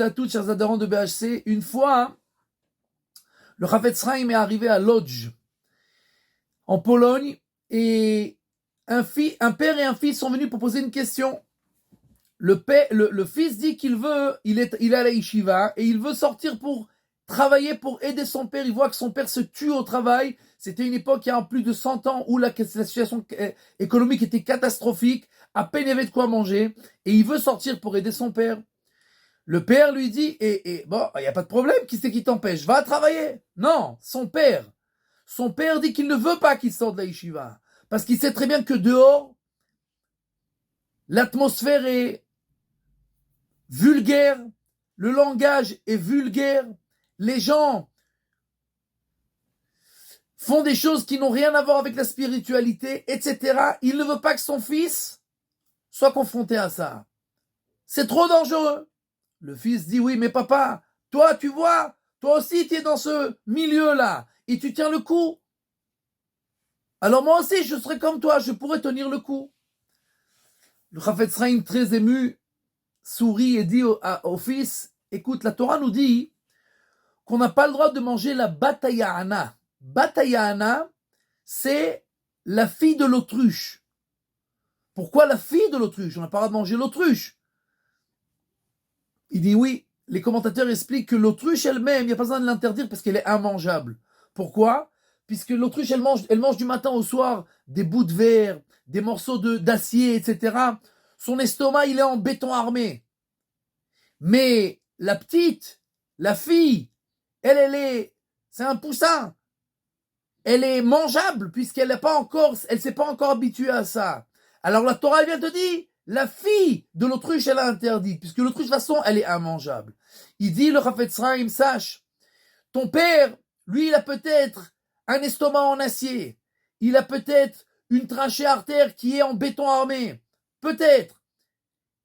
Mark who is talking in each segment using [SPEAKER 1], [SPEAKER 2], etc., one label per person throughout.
[SPEAKER 1] À tous, chers adhérents de BHC, une fois, le Chafetz Chaim est arrivé à Lodz, en Pologne, et un père et un fils sont venus pour poser une question. Le fils dit il est à la yeshiva, et il veut sortir pour travailler, pour aider son père. Il voit que son père se tue au travail. C'était une époque, il y a plus de 100 ans, où la situation économique était catastrophique, à peine il y avait de quoi manger, et il veut sortir pour aider son père. Le père lui dit, bon, il n'y a pas de problème, qui c'est qui t'empêche? Va travailler. Non, son père. Son père dit qu'il ne veut pas qu'il sorte de la yeshiva. Parce qu'il sait très bien que dehors, l'atmosphère est vulgaire, le langage est vulgaire, les gens font des choses qui n'ont rien à voir avec la spiritualité, etc. Il ne veut pas que son fils soit confronté à ça. C'est trop dangereux. Le fils dit, oui, mais papa, toi, tu vois, toi aussi, tu es dans ce milieu-là, et tu tiens le coup. Alors moi aussi, je serai comme toi, je pourrais tenir le coup. Le Chafetz Chaim, très ému, sourit et dit au fils, écoute, la Torah nous dit qu'on n'a pas le droit de manger la batayana. Batayana, c'est la fille de l'autruche. Pourquoi la fille de l'autruche? On n'a pas le droit de manger l'autruche. Il dit oui. Les commentateurs expliquent que l'autruche elle-même, il n'y a pas besoin de l'interdire parce qu'elle est immangeable. Pourquoi? Puisque l'autruche, elle mange du matin au soir des bouts de verre, des morceaux d'acier, etc. Son estomac, il est en béton armé. Mais la petite, la fille, c'est un poussin. Elle est mangeable puisqu'elle s'est pas encore habituée à ça. Alors la Torah, elle vient te dire, la fille de l'autruche, elle a interdit, puisque l'autruche, de toute façon, elle est immangeable. Il dit, le Chafetz Chaim, sache, ton père, lui, il a peut-être un estomac en acier, il a peut-être une trachée artère qui est en béton armé, peut-être,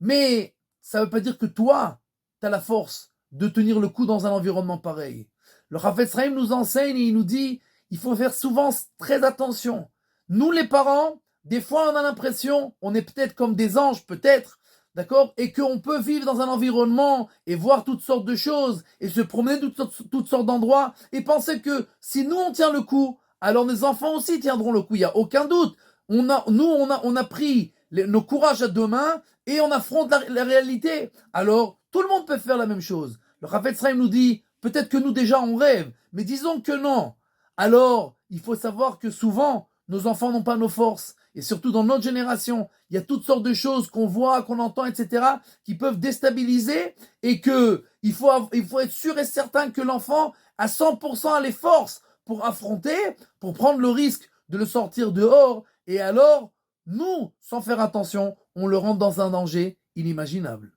[SPEAKER 1] mais ça ne veut pas dire que toi, tu as la force de tenir le coup dans un environnement pareil. Le Chafetz Chaim nous enseigne et il nous dit, il faut faire souvent très attention. Nous, les parents, des fois, on a l'impression, on est peut-être comme des anges, peut-être, d'accord, et qu'on peut vivre dans un environnement et voir toutes sortes de choses et se promener de toutes sortes d'endroits et penser que si nous on tient le coup, alors nos enfants aussi tiendront le coup. Il n'y a aucun doute. On a pris nos courages à deux mains et on affronte la réalité. Alors, tout le monde peut faire la même chose. Le Chafetz Chaim nous dit, peut-être que nous déjà on rêve, mais disons que non. Alors, il faut savoir que souvent, nos enfants n'ont pas nos forces. Et surtout dans notre génération, il y a toutes sortes de choses qu'on voit, qu'on entend, etc., qui peuvent déstabiliser et il faut être sûr et certain que l'enfant a 100% les forces pour affronter, pour prendre le risque de le sortir dehors. Et alors, nous, sans faire attention, on le rentre dans un danger inimaginable.